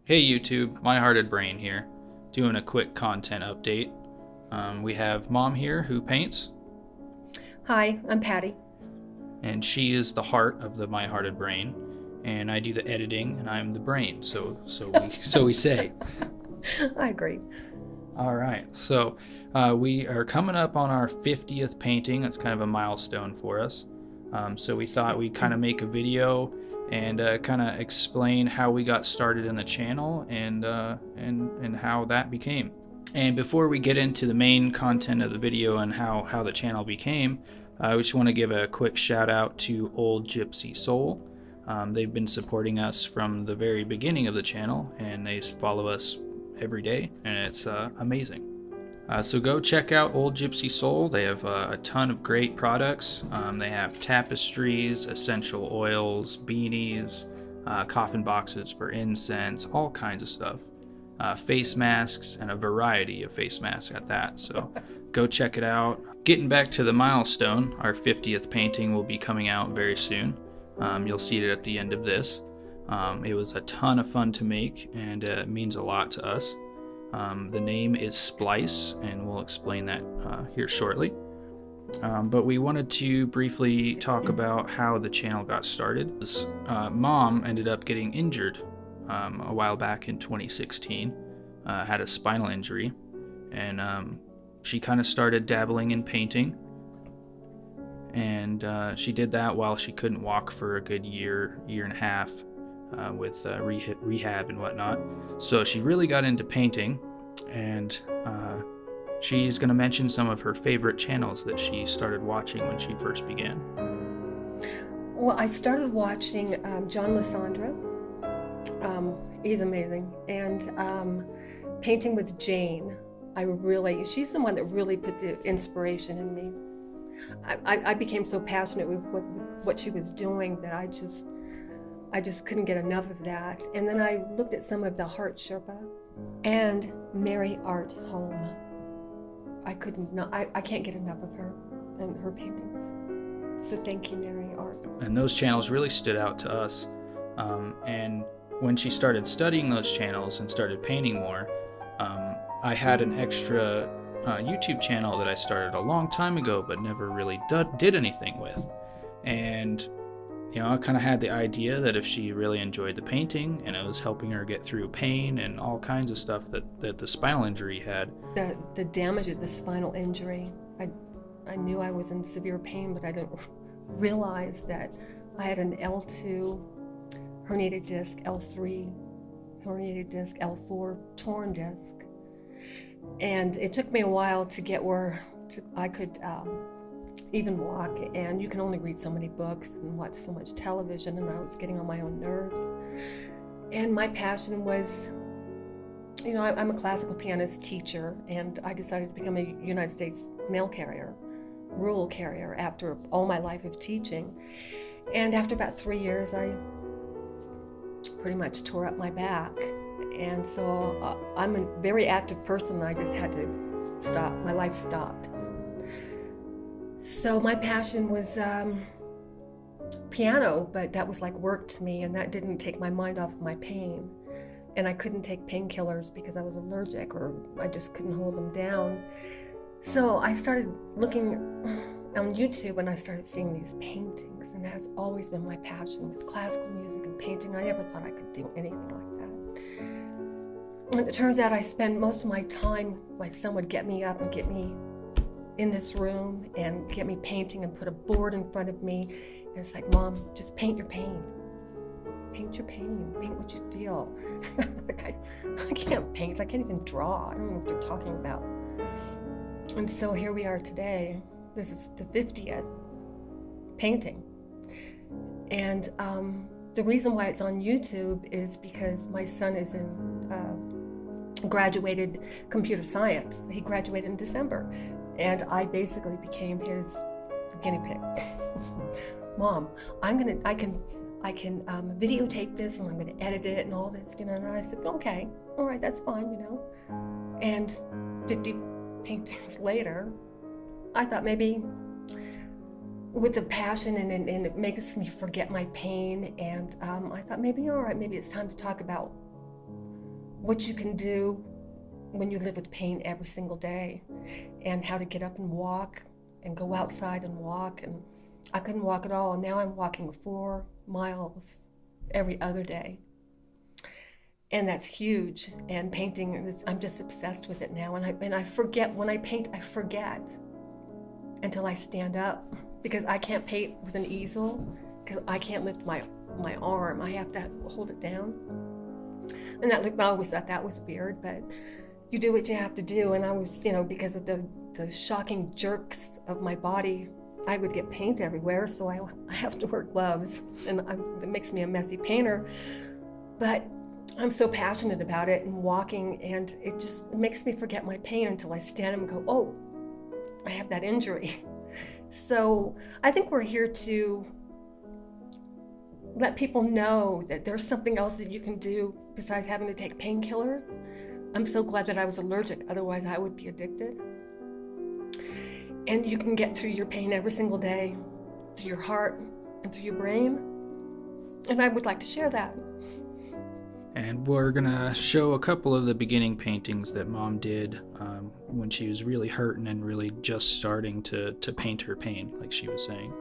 Hey YouTube, My Hearted Brain here, doing a quick content update. We have Mom here who paints, Hi, I'm Patty. and she is the heart of the My Hearted Brain, and I do the editing, and I'm the brain. So we say. I agree. All right, so we are coming up on our 50th painting. That's kind of a milestone for us. So we thought we'd kind of make a video and kind of explain how we got started in the channel and how that became. And before we get into the main content of the video and how the channel became, I just want to give a quick shout out to Old Gypsy Soul. They've been supporting us from the very beginning of the channel, and they follow us every day, and it's amazing. So go check out Old Gypsy Soul. They have a ton of great products. They have tapestries, essential oils, beanies, coffin boxes for incense, all kinds of stuff. Face masks, and a variety of face masks at that. So go check it out. Getting back to the milestone, our 50th painting will be coming out very soon. You'll see it at the end of this. It was a ton of fun to make, and it means a lot to us. The name is Splice, and we'll explain that here shortly. But we wanted to briefly talk about how the channel got started. Mom ended up getting injured a while back in 2016, had a spinal injury, and she kind of started dabbling in painting. And she did that while she couldn't walk for a good year and a half with rehab and whatnot. So she really got into painting, and she's going to mention some of her favorite channels that she started watching when she first began. Well, I started watching John Lissandra. He's amazing. And Painting with Jane. She's the one that really put the inspiration in me. I became so passionate with what she was doing that I just couldn't get enough of that. And then I looked at some of the Heart Sherpa and Mary Art Home. I can't get enough of her and her paintings. So thank you, Mary Art. And those channels really stood out to us. And when she started studying those channels and started painting more, I had an extra YouTube channel that I started a long time ago but never really did anything with. And I kind of had the idea that if she really enjoyed the painting and it was helping her get through pain and all kinds of stuff that the spinal injury had. The damage of the spinal injury, I knew I was in severe pain, but I didn't realize that I had an L2 herniated disc, L3 herniated disc, L4 torn disc. And it took me a while to get where I could even walk, and you can only read so many books and watch so much television, and I was getting on my own nerves. And my passion was, I'm a classical pianist teacher, and I decided to become a United States mail carrier, rural carrier, after all my life of teaching. And after about 3 years, I pretty much tore up my back. And so I'm a very active person. I just had to stop. My life stopped. So my passion was piano, but that was like work to me, and that didn't take my mind off of my pain. And I couldn't take painkillers because I was allergic, or I just couldn't hold them down. So I started looking on YouTube, and I started seeing these paintings, and that has always been my passion, with classical music and painting. I never thought I could do anything like that. And it turns out I spend most of my time, my son would get me up and get me in this room and get me painting and put a board in front of me. And it's like, Mom, just paint your pain. Paint your pain. Paint what you feel. Like I can't paint. I can't even draw. I don't know what you're talking about. And so here we are today. This is the 50th painting. And the reason why it's on YouTube is because my son is graduated computer science. He graduated in December, and I basically became his guinea pig. Mom, I can videotape this, and I'm gonna edit it and all this, And I said, okay, all right, that's fine, And 50 paintings later, I thought maybe with the passion and it makes me forget my pain, and I thought maybe, all right, maybe it's time to talk about what you can do when you live with pain every single day, and how to get up and walk and go outside and walk. And I couldn't walk at all, and now I'm walking 4 miles every other day. And that's huge. And painting is, I'm just obsessed with it now. And I forget when I paint, I forget until I stand up, because I can't paint with an easel because I can't lift my arm. I have to hold it down. And that, I always thought that was weird, but you do what you have to do. And I was, because of the shocking jerks of my body, I would get paint everywhere, so I have to wear gloves, and it makes me a messy painter. But I'm so passionate about it and walking, and it just makes me forget my pain until I stand up and go, oh, I have that injury. So I think we're here to let people know that there's something else that you can do besides having to take painkillers. I'm so glad that I was allergic, otherwise I would be addicted. And you can get through your pain every single day, through your heart and through your brain. And I would like to share that. And we're gonna show a couple of the beginning paintings that Mom did when she was really hurting and really just starting to paint her pain, like she was saying.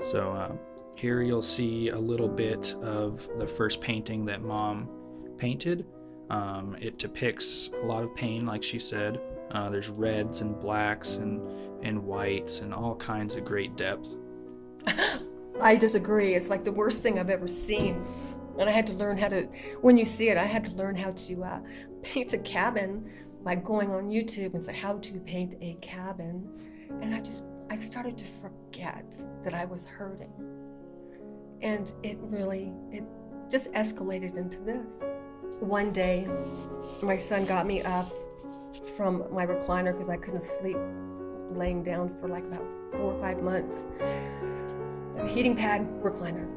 So here you'll see a little bit of the first painting that Mom painted. It depicts a lot of pain, like she said. There's reds and blacks and whites and all kinds of great depth. I disagree. It's like the worst thing I've ever seen. And I had to learn how to, when you see it, I had to learn how to paint a cabin by going on YouTube and say, how to paint a cabin. And I started to forget that I was hurting. And it just escalated into this. One day, my son got me up from my recliner because I couldn't sleep laying down for like about 4 or 5 months. A heating pad recliner.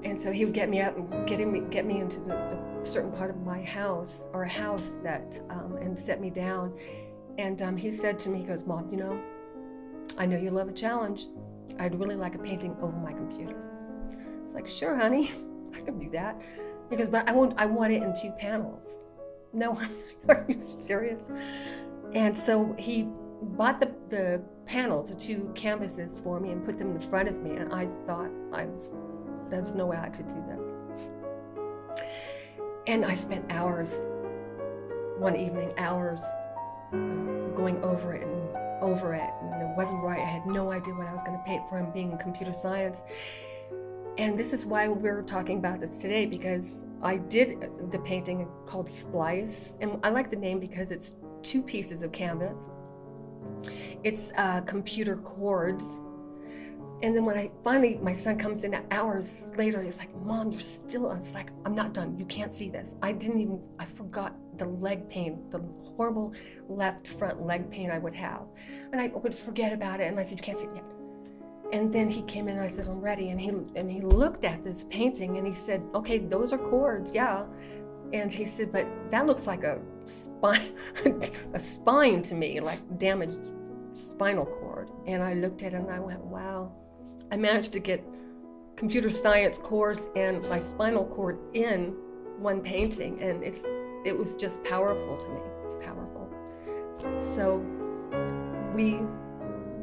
And so he would get me up and get me into the certain part of my house, or a house that, and set me down. And he said to me, he goes, Mom, I know you love a challenge. I'd really like a painting over my computer. It's like, sure, honey, I can do that. He goes, but I want it in 2 panels. No, are you serious? And so he bought the panels, the 2 canvases for me, and put them in front of me. And I thought, there's no way I could do this. And I spent hours, one evening, going over it, and it wasn't right. I had no idea what I was going to paint for him, being in computer science. And this is why we're talking about this today, because I did the painting called Splice, and I like the name because it's 2 pieces of canvas. It's computer chords. And then when my son comes in hours later, he's like, Mom, you're still, it's like, I'm not done. You can't see this. I forgot the leg pain, the horrible left front leg pain I would have. And I would forget about it. And I said, you can't see it yet. And then he came in and I said, I'm ready. And he looked at this painting and he said, okay, those are chords, yeah. And he said, but that looks like a spine to me, like damaged spinal cord. And I looked at it and I went, wow. I managed to get computer science chords and my spinal cord in one painting, and it was just powerful to me, powerful. So we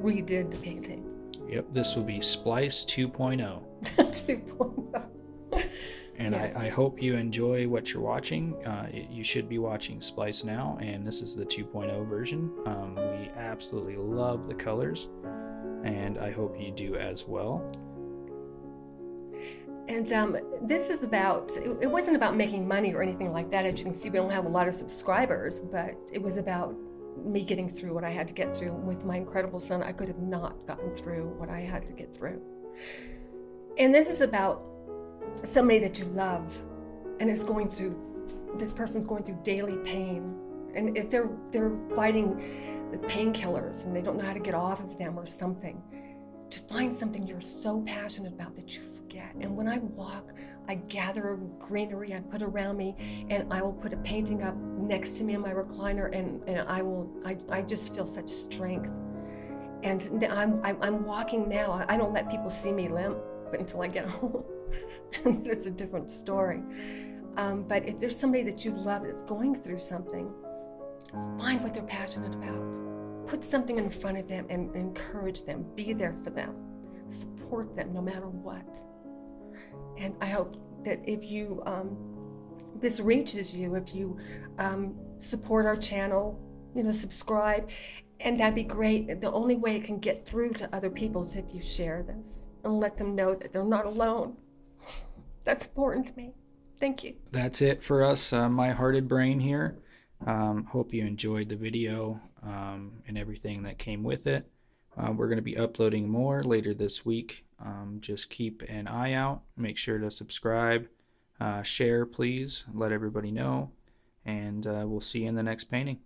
redid the painting. Yep, this will be Splice 2.0. 2.0. And yeah. I hope you enjoy what you're watching. You should be watching Splice now, and this is the 2.0 version. We absolutely love the colors, and I hope you do as well. And this is it wasn't about making money or anything like that. As you can see, we don't have a lot of subscribers, but it was about me getting through what I had to get through. With my incredible son, I could have not gotten through what I had to get through. And this is about somebody that you love, and this person's going through daily pain. And if they're fighting the painkillers and they don't know how to get off of them or something, to find something you're so passionate about that you forget. And when I walk, I gather greenery, I put around me, and I will put a painting up next to me in my recliner, and I just feel such strength. And I'm walking now. I don't let people see me limp, but until I get home. It's a different story. But if there's somebody that you love that's going through something, find what they're passionate about. Put something in front of them and encourage them. Be there for them. Support them no matter what. And I hope that if you this reaches you, if you support our channel, subscribe, and that'd be great. The only way it can get through to other people is if you share this and let them know that they're not alone. That's important to me. Thank you. That's it for us, My Hearted Brain here. Hope you enjoyed the video and everything that came with it. We're going to be uploading more later this week. Just keep an eye out. Make sure to subscribe. Share, please. Let everybody know. And we'll see you in the next painting.